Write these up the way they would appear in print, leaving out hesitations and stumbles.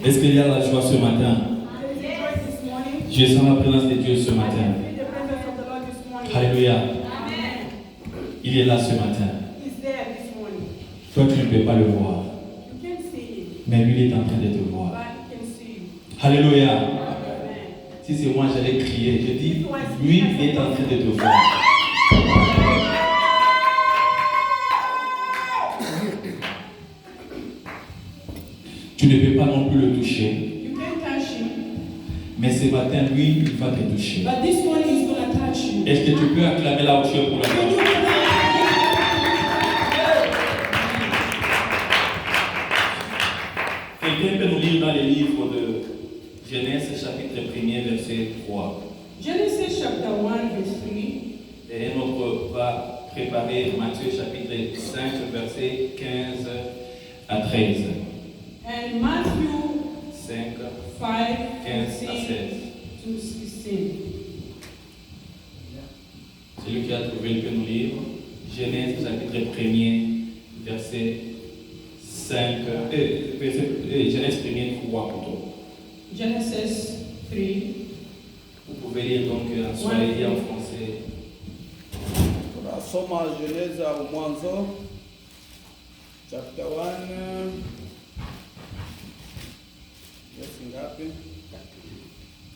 Est-ce qu'il y a la joie ce matin? Je sens la présence de Dieu ce matin. Alléluia. Il est là ce matin. Toi, tu ne peux pas le voir. Mais lui, il est en train de te voir. Alléluia. Si c'est moi, j'allais crier. Je dis, lui, il est en train de te voir. Tu ne peux pas non plus le toucher. Mais ce matin, lui, il va te toucher. Est-ce que tu peux acclamer la hauteur pour la gloire? Quelqu'un peut nous lire dans les livres de Genèse, chapitre 1er, verset 3. Genesis chapter 1, verse 3. Et un autre va préparer Matthieu, chapitre 5, verset 15 à 13. And Matthew 5, 5, 15 à 16. to 16. Celui qui a trouvé le peut nous lire. Genèse, chapitre 1er, verset 5, Genèse 1er, 3 plutôt. Genesis 3. Vous pouvez lire donc en swahili et en français. Tunasoma Genèse au mwanzo chapter 1 verse ngapi?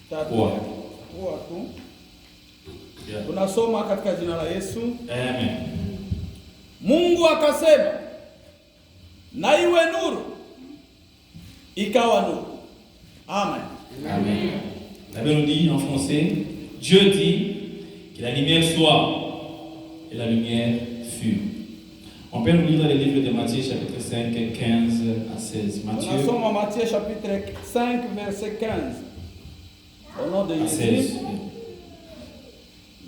3 tu. Yeah. Tunasoma katika jina la Yesu. Amen. Mungu akasema, na iwe nuru, ikawa nuru. Amen. Amen. La Bible nous dit en français, Dieu dit que la lumière soit, et la lumière fut. On peut nous lire dans les livres de Matthieu, chapitre 5, 15 à 16. Matthieu, Tunasoma Matthieu chapitre 5 verset 15. Au nom de à Jésus, 16.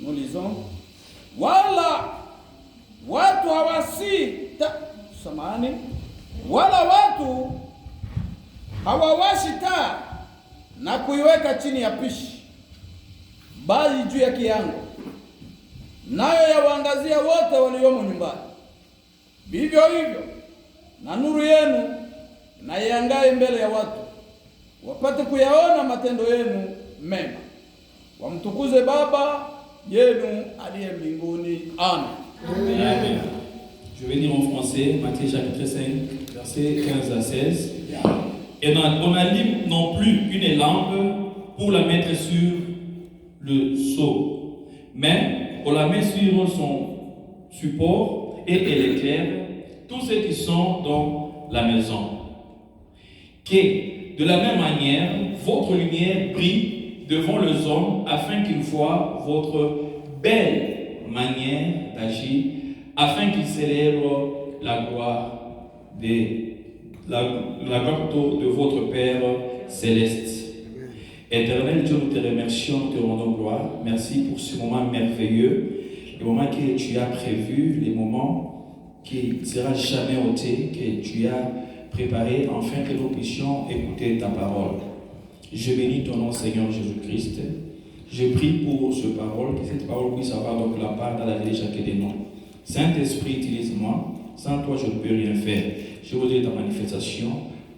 nous lisons, wala watu wala watu hawawashi taa na kuiweka chini ya pishi, bali juu ya kiango, nayo yawaangazia wote waliomo nyumbani. Vivyo hivyo na nuru yenu na iangae mbele ya watu, wapate kuyaona matendo yenu mema, wamtukuze Baba yenu aliye mbinguni. Amen. Amen. Je vais dire en français, Matthieu chapitre 5, verset 15 à 16. Et on n'allume non plus une lampe pour la mettre sur le seau, mais on la met sur son support et elle éclaire tous ceux qui sont dans la maison. Que de la même manière, votre lumière brille devant les hommes afin qu'ils voient votre belle manière d'agir, afin qu'ils célèbrent la gloire de votre Père céleste. Éternel Dieu, nous te remercions, nous te rendons gloire. Merci pour ce moment merveilleux, le moment que tu as prévu, le moment qui ne sera jamais ôté, que tu as préparé afin que nous puissions écouter ta parole. Je bénis ton nom, Seigneur Jésus-Christ. Je prie pour cette parole, que cette parole puisse avoir donc la part dans la vie de chacun de nous. Saint-Esprit, utilise-moi. Sans toi, je ne peux rien faire. Je voudrais ta manifestation.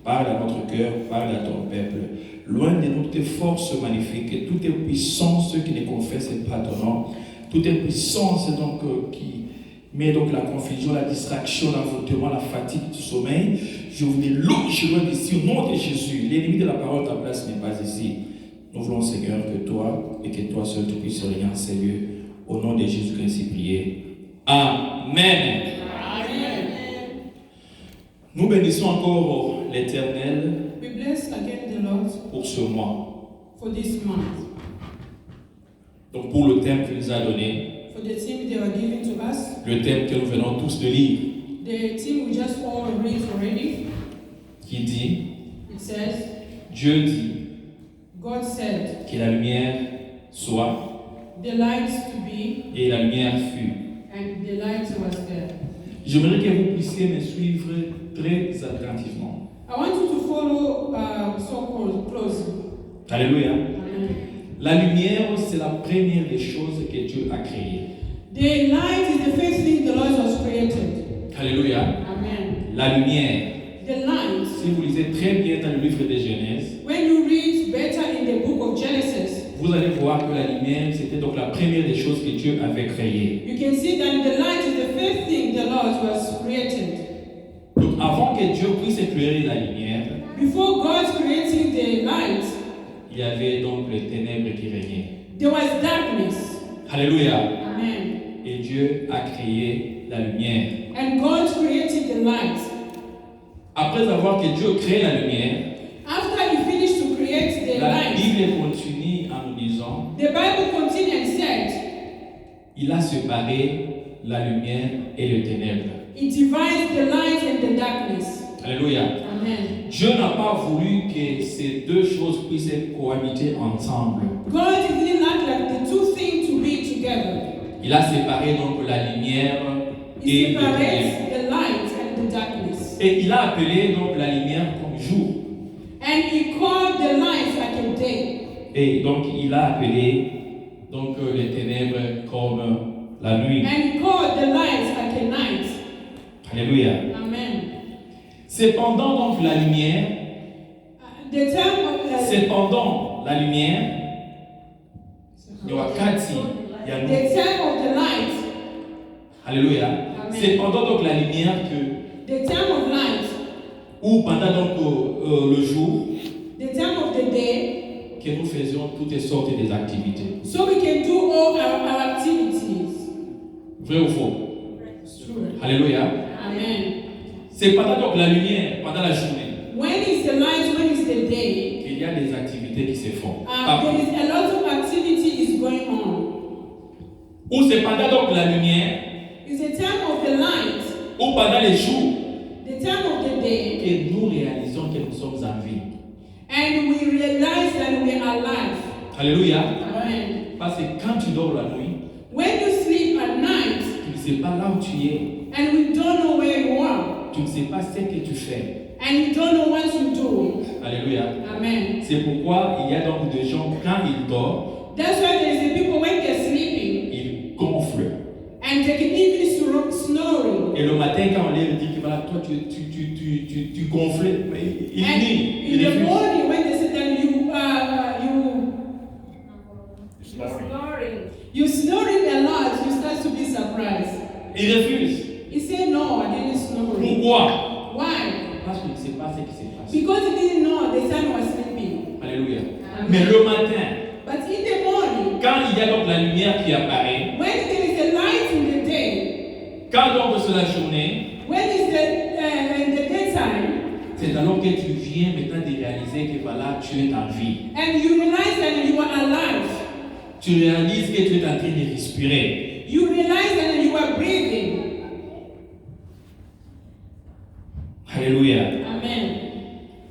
Parle à notre cœur, parle à ton peuple. Loin de nous, tes forces magnifiques, toutes tes puissances qui ne confessent pas ton nom, toutes tes puissances donc, qui met donc la confusion, la distraction, l'envoûtement, la fatigue, le sommeil. Je vous déloge loin d'ici au nom de Jésus. L'ennemi de la parole, ta place n'est pas ici. Nous voulons, Seigneur, que toi et que toi seul tu puisses régner en ces lieux. Au nom de Jésus-Christ, ainsi prier. Amen. Amen. Nous bénissons encore l'Éternel We bless again the Lord pour ce mois. for this month, Donc pour le thème qu'il nous a donné, for the theme they are giving to us, le thème que nous venons tous de lire, the theme we just all read already. qui dit, It says, Dieu dit God said, que la lumière soit, the light to be, et la lumière fut. and the light was there. J'aimerais que vous puissiez me suivre très attentivement. I want you to follow so close. Alléluia. Amen. La lumière, c'est la première des choses que Dieu a créées. The light is the first thing the Lord has created. Alléluia. Amen. La lumière. The light, Si vous lisez très bien dans le livre de Genèse, voir que la lumière, c'était donc la première des choses que Dieu avait créées. You can see that the light is the first thing the Lord was created. Donc avant que Dieu puisse éclairer la lumière, Before God creating the light, il y avait donc les ténèbres qui régnaient. there was darkness. Alléluia. Amen. Et Dieu a créé la lumière. And God created the light. Après avoir que Dieu crée la lumière, After He finished to create the la light, Bible continue en nous disant, the Bible continued and said, il a séparé la lumière et les ténèbres. It divides the light and the darkness. Alléluia. Amen. Dieu n'a pas voulu que ces deux choses puissent cohabiter ensemble. God didn't like the two things to be together. Il a séparé donc la lumière He et les ténèbres. separates the light and the darkness. Et il a appelé donc la lumière comme jour. And He called the light like a day. Et donc il a appelé donc les ténèbres comme la nuit. And He called the light like a night. Alléluia. Amen. Cependant donc la lumière, The time of cependant la lumière, il y aura Cathy, il y a nous. the time of the light, Alléluia. Amen. Cependant donc la lumière que, the time of light, ou pendant donc le jour, the time of the day, que nous faisions toutes sortes des activités. so we can do all our activities. Vrai ou faux? It's true. Alléluia. Amen. C'est pendant donc la lumière, pendant la journée, When is the light? When is the day? qu'il y a des activités qui se font. There is a lot of activity is going on. Ou c'est pendant donc la lumière, It's the time of the light, ou pendant les jours, the time of the day, que nous réalisons que nous sommes en vie. and we realize that we are alive. Alléluia. Amen. Parce que quand tu dors la nuit, When you sleep at night tu ne sais pas là où tu es, and we don't know where you are, tu ne sais pas ce que tu fais. and you don't know what you do. Alléluia. Amen. C'est pourquoi il y a donc des gens, quand ils dorment, That's why there is the people when they're sleeping ils gonflent. and they can even snoring. Et le matin, quand on leur dit que voilà, toi tu gonflais, mais il And nie, in il the refuse. morning when they say that you snoring a lot, you start to be surprised. Il refuse. He said, no, I didn't snore. Pourquoi? Why? Parce qu'il ne sait pas ce qui se passe. Because he didn't know the time was sleeping. Alléluia. Amen. Mais le matin, But in the morning, quand il y a donc la lumière qui apparaît, when there is a light in the day, quand donc c'est la journée, when is in the daytime, c'est alors que tu viens maintenant de réaliser que voilà, tu es en vie. and you realize that you are alive, Tu réalises que tu es en train de respirer. you realize that you are breathing. Alléluia. Amen.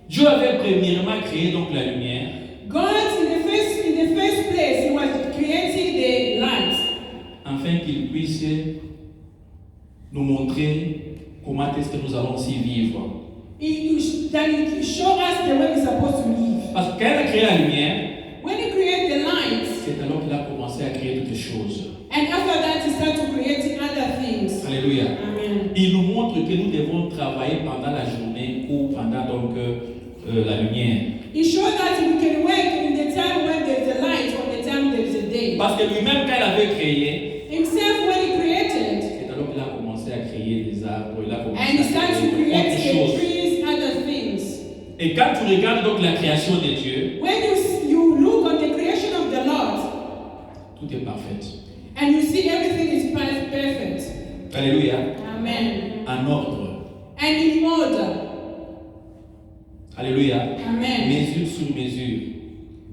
Dieu avait premièrement créé donc la lumière God, in the first place, He was creating the light, afin qu'il puisse nous montrer comment est-ce que nous allons s'y vivre. that He show us the way we're supposed to live. Parce que quand il a créé la lumière, When He created the light, c'est alors qu'il a commencé à créer toutes choses. and after that He started to create other things. Alléluia. Amen. Il nous montre que nous devons travailler pendant la journée ou pendant donc la lumière. He showed that we can work in the time when there's a light or the time there's a day. Parce que lui-même, quand il avait créé, Himself, when He created, c'est alors qu'il a commencé à créer des arbres, il a and He commencé à started to créer create autre the chose. trees, other things. Et quand tu regardes donc la création de Dieu, When you look on the creation of the Lord, tout est parfait. and you see everything is perfect. Alléluia. Amen. En ordre. And in order. Alléluia. Amen. Mesure sur mesure.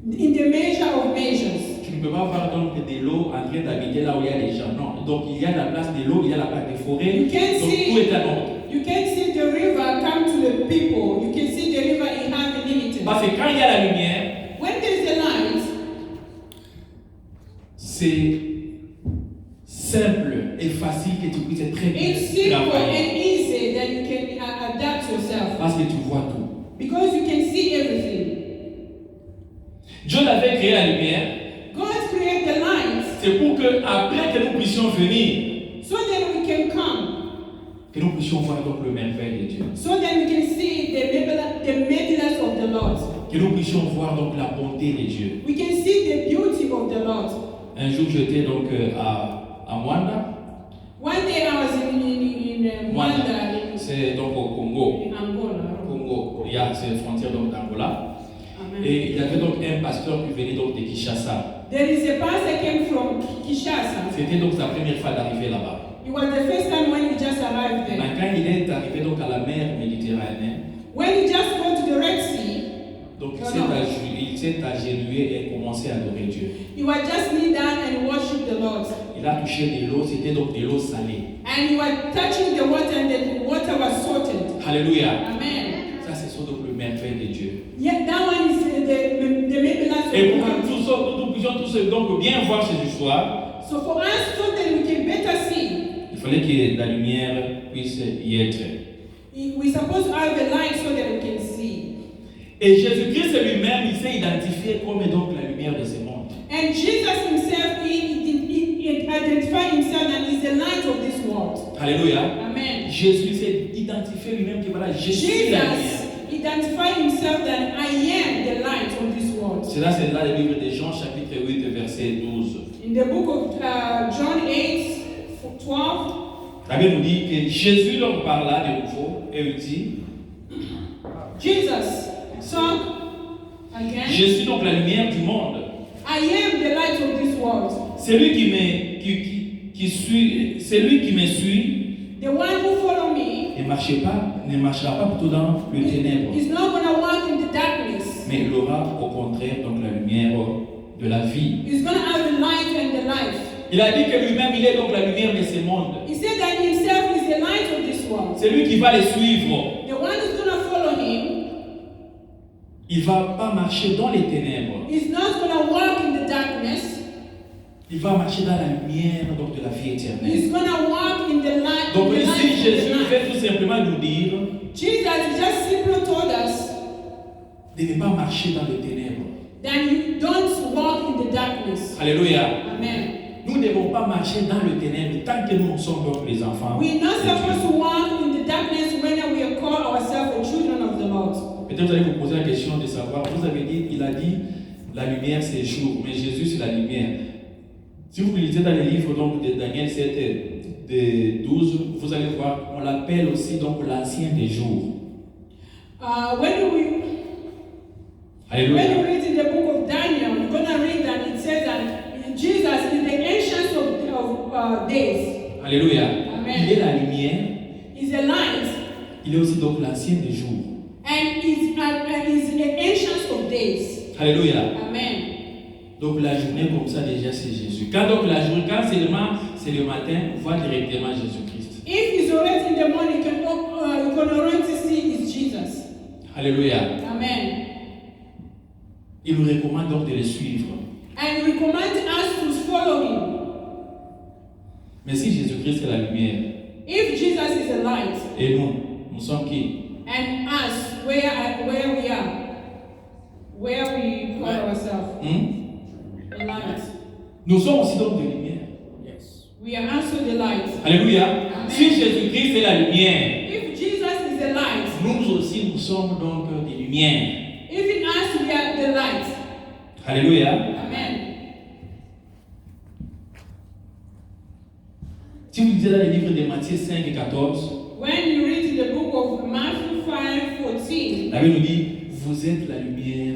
In the measure of measures. Tu ne peux pas voir donc de l'eau en train d'habiter là où il y a des gens. Non. Donc il y a la place de l'eau, il y a la place des forêts. You can Donc see- tout est en ordre. You can see the river come to the people. You can see the river in have limited. Parce que quand il y a la lumière, When there's a light, c'est simple et facile que tu puisses très bien it's simple travailler. and easy that you can adapt yourself. Parce que tu vois tout. Because you can see everything. Dieu avait créé la lumière, God created the light c'est pour que après que nous puissions venir, so that we can come. que nous puissions voir donc le merveille de Dieu. So that we can see the marvelous of the Lord. Que nous puissions voir donc la bonté de Dieu. We can see the beauty of the Lord. Un jour, j'étais donc à Mwanda. One day I was in Rwanda, C'est donc au Congo. in Angola. Congo, il y a c'est la frontière donc d'Angola. Amen. Et il y avait donc un pasteur qui venait donc de Kinshasa. There is a pastor came from Kinshasa. C'était donc sa première fois d'arriver là-bas. It was the first time when he just arrived there. Mais quand il est arrivé donc à la mer Méditerranée, When he just went to the Red Sea, donc il s'est agenouillé et commencé à adorer Dieu. he was just kneel down and worship the Lord. Il a touché de l'eau, c'était donc de l'eau salée. And he was touching the water and the water was salted. Alléluia. Amen. Ça, c'est donc le merveille de Dieu. Yeah, that one is the miraculous Et of pour God. que nous puissions tous donc bien voir ces histoires, So for us, so that we can better see, il fallait que la lumière puisse y être. we're supposed to have a light so that we can see. Et Jésus-Christ lui-même, il s'est identifié comme donc la lumière de ce monde. And Jesus himself, he identified himself and is the light of this world. Alléluia. Amen. Jésus s'est identifié lui-même que voilà, je suis la lumière. Jesus identified himself that I am the light of this world. Cela, c'est dans le livre de Jean, chapitre 8, verset 12. In the book of John 8, 12, La Bible nous dit que Jésus leur parla de nouveau et il dit, Jesus spoke again. je suis donc la lumière du monde. I am the light of this world. Celui qui me suit The one who follow me ne marchera pas plutôt dans le ténèbre, is not going to walk in the darkness. mais il aura au contraire donc la lumière de la vie. He's going to have the light and the life. Il a dit que lui-même, il est donc la lumière de ce monde. He said that himself is the light of this world. C'est lui qui va les suivre. The one who's going to follow him Il ne va pas marcher dans les ténèbres. is not going to walk in the darkness. Il va marcher dans la lumière donc, de la vie He's éternelle. going to walk in the light. Donc in the ici, light of Jésus the light. veut tout simplement nous dire Jesus just simply told us de ne pas marcher dans les ténèbres. that you don't walk in the darkness. Alléluia. Amen. Nous ne devons pas marcher dans le ténèbre tant que nous sommes donc les enfants. We're not de Dieu. supposed to walk in the darkness when we call ourselves the children of the Lord. Peut-être vous allez vous poser la question de savoir, vous avez dit, il a dit, la lumière c'est jour, mais Jésus c'est la lumière. Si vous lisez dans les livres donc, de Daniel 7, de 12, vous allez voir, on l'appelle aussi donc l'ancien des jours. When Alléluia. you read in the book of Daniel, you're going to read that it says that Jesus is the ancient of days. Alléluia. Amen. Il est la lumière, He's a light, il est aussi donc l'ancien des jours. and he's the ancient of days. Alléluia. Amen. Donc la journée comme ça déjà c'est Jésus. Quand donc la journée, quand c'est le matin, on voit directement Jésus-Christ. If it's already in the morning, you can already see it's Jesus. Alléluia. Amen. Il nous recommande donc de le suivre. And we command us to follow him. Mais si Jésus-Christ est la lumière, If Jesus is the light, et nous sommes qui? and us, where we are, where we call ourselves, the light. Nous sommes aussi donc de lumière. We are also the light. Alléluia. Amen. Si Jésus-Christ est la lumière, If Jesus is the light, nous aussi nous sommes donc des lumières. even us, we are the light. Alléluia. Amen. Si vous lisez dans le livre de Matthieu 5 et 14, When you read in the book of Matthew 5:14, la Bible nous dit, vous êtes la lumière.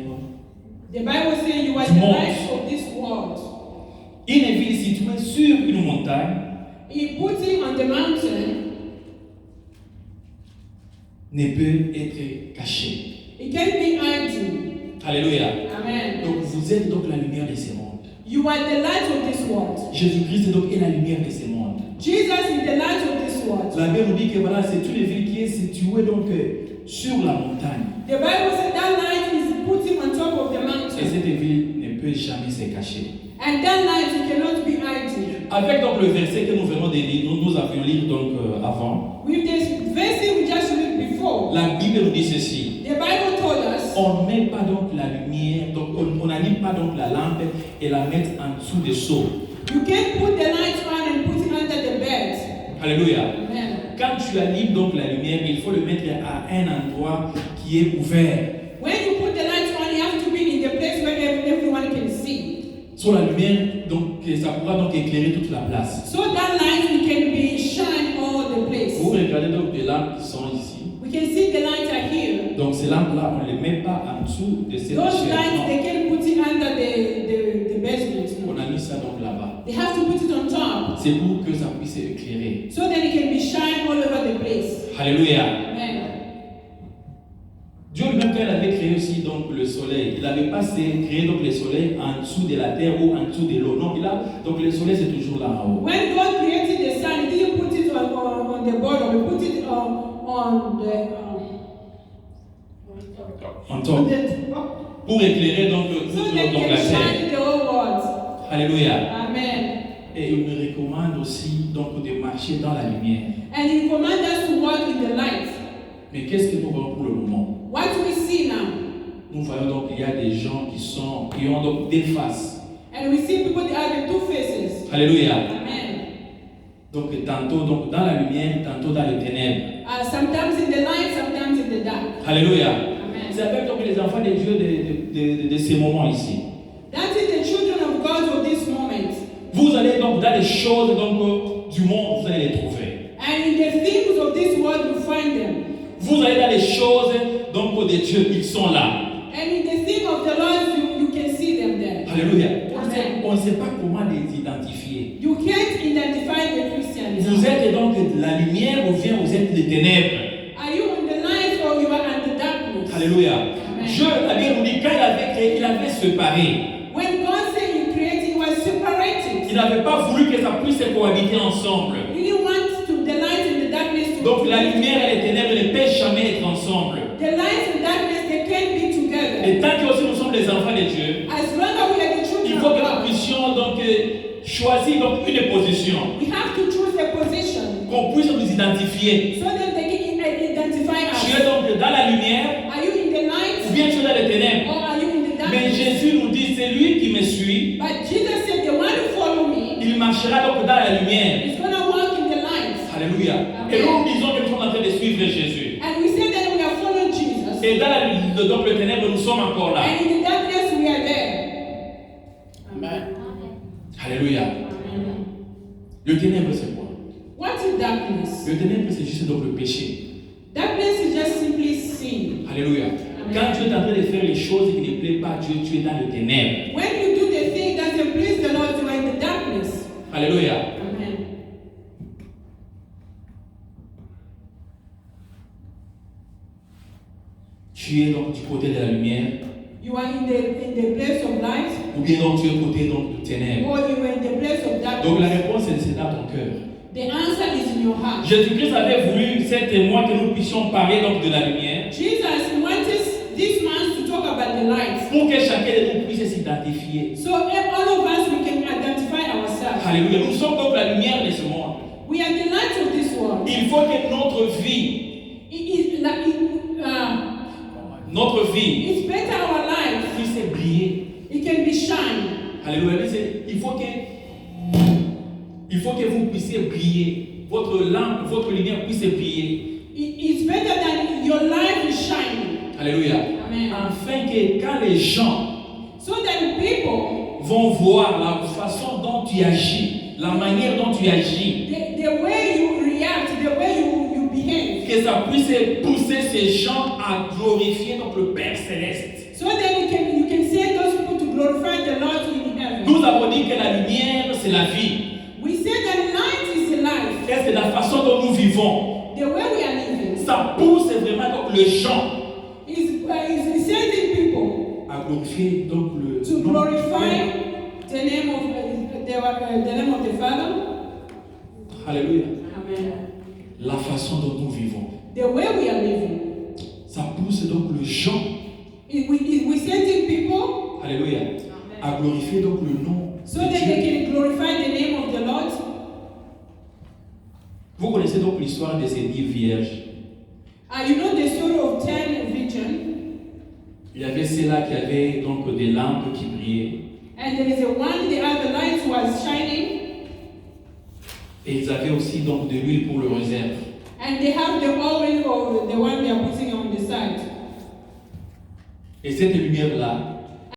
the Bible says you are Du the monde. light of this world. Une ville située sur une montagne He put it on the mountain. ne peut être cachée. It can be hidden. Alléluia. Amen. Donc vous êtes donc la lumière de ce monde. You are the light of this world. Jésus-Christ donc est la lumière de ce monde. Jesus is the light of this world. La Bible nous dit que voilà, c'est une ville qui est située donc sur la montagne. The Bible says that light is put on top of the Et mountain. cette ville ne peut jamais se cacher. And that light cannot be hidden. Avec donc le verset que nous venons de lire, nous avions lu donc avant, With this verse we just read before, la Bible nous dit ceci. the Bible told us On ne met pas donc la lumière, donc on n'allume pas donc la lampe et la mettre en dessous des seaux. you can't put the light on and put it under the bed. Alléluia. Amen. Quand tu allumes donc la lumière, il faut le mettre à un endroit qui est ouvert. When you put the light on, you have to be in the place where everyone can see. Sur la lumière, donc, ça pourra donc éclairer toute la place. So that light can be shine all the place. Vous regardez donc les lampes qui sont ici. We can see the lights are here. Donc ces lampes-là, on ne les met pas en dessous de cette Those chaise. lights, Non. they can put it under the basement. On a mis ça donc là-bas. They have to put it on top C'est pour que ça puisse éclairer. so that it can be shine all over the place. Alléluia. Amen. Dieu lui-même, quand il avait créé aussi donc le soleil, il n'avait pas créé donc le soleil en dessous de la terre ou en dessous de l'eau. Non, donc le soleil c'est toujours là en haut. When God created the sun, He didn't put it on the bottom. He put it on the En top. Pour éclairer donc, so donc that it la can terre. shine the whole world. Alléluia. Amen. Et il me recommande aussi donc de marcher dans la lumière. And He commands us to walk in the light. Mais qu'est-ce que nous voyons pour le moment? What do we see now? Nous voyons donc qu'il y a des gens qui ont donc des faces. And we see people that have the two faces. Alléluia. Amen. Donc tantôt donc dans la lumière, tantôt dans les ténèbres. Sometimes in the light, sometimes in the dark. Alléluia. Amen. C'est avec donc les enfants de Dieu de ces moments ici. That is the children of God of this moment. Vous allez donc dans les choses donc, du monde, vous allez les trouver. And in the things of this world, you find them. Vous allez dans les choses donc de Dieu, ils sont là. And in the thing of the Lord, you can see them there. Alléluia. Amen. On ne sait pas comment les identifier. You can't identify the Christians. Vous êtes donc de la lumière ou bien vous êtes des ténèbres. Are you in the light or you are in the darkness? Alléluia. Amen. Dieu, la Bible nous dit, quand il avait créé, il avait séparé. When God said He created, He was separated. Il n'avait pas voulu que ça puisse cohabiter ensemble. He didn't want the light and the darkness to Donc la lumière et les ténèbres ne peuvent jamais être ensemble. The light and darkness, they can't be together. Et tant que aussi nous sommes des enfants de Dieu, As long as we are the children il faut of que nous God, puissions donc choisir donc une position, we have to choose a position qu'on puisse nous identifier. so that they can identify Tu us. es donc dans la lumière Are you in the light ou bien tu es dans les ténèbres. or are you in the Mais darkness? Jésus nous dit, c'est lui qui me suit, But Jesus said, the one who follow me il marchera donc dans la lumière. is going to walk in the light. Alléluia. Amen. Et nous disons que nous sommes en train de suivre Jésus. And we say that we are following Jesus. Et dans donc le ténèbre, nous sommes encore là. And in the darkness, we are there. Amen. Alléluia. Amen. Le ténèbre, c'est quoi? What is darkness? Le ténèbre, c'est juste donc le péché. Darkness is just simply sin. Alléluia. Quand tu es en train de faire les choses qui ne plaisent pas à Dieu, tu es dans le ténèbre. When you do the thing that doesn't please the Lord, you are in the darkness. Alléluia. Amen. Tu es donc du côté de la lumière, You are in the place of light, ou bien donc tu es au côté donc du ténèbre. or you are in the place of Donc la darkness. réponse c'est dans ton cœur. The answer is in your heart. Jésus-Christ avait voulu, c'est témoin que nous puissions parler donc de la lumière, Jesus wanted this man to talk about the light. pour que chacun de nous puisse s'identifier. So all of us, we can identify ourselves. Alléluia. Nous sommes donc la lumière de ce monde. We are the light of this world. Il faut que notre vie, It's better our life. puisse briller. It can be shine. Alléluia. Il faut que vous puissiez briller. Votre lampe, votre lumière puisse briller. It's better than your life is shining. Alléluia. Amen. Afin que quand les gens So that people, vont voir la façon dont tu agis, la manière dont tu agis, the way you react, the way you behave, que ça puisse pousser ces gens à glorifier donc le Père Céleste. so that you can send those people to glorify the Lord in heaven. Nous avons dit que la lumière, c'est la vie. We say that light is the life. Et c'est la façon dont nous vivons. The way we are living Ça pousse vraiment donc les gens is sending people à glorifier donc le to nom glorify du the name of the Father. Père. Alléluia. Amen. La façon dont nous vivons. The way we are living. Ça pousse donc les gens, We sending people alléluia, à glorifier donc le nom so de that Dieu. they can glorify the name of the Lord. Vous connaissez donc l'histoire de ces 10 vierges. You know the story of 10 virgins, Il y avait ceux-là qui avaient donc des lampes qui brillaient. and there is the other light was shining, Et ils avaient aussi donc de l'huile pour le réserve. and they have the oil or the one they are putting on the side. Et cette lumière-là,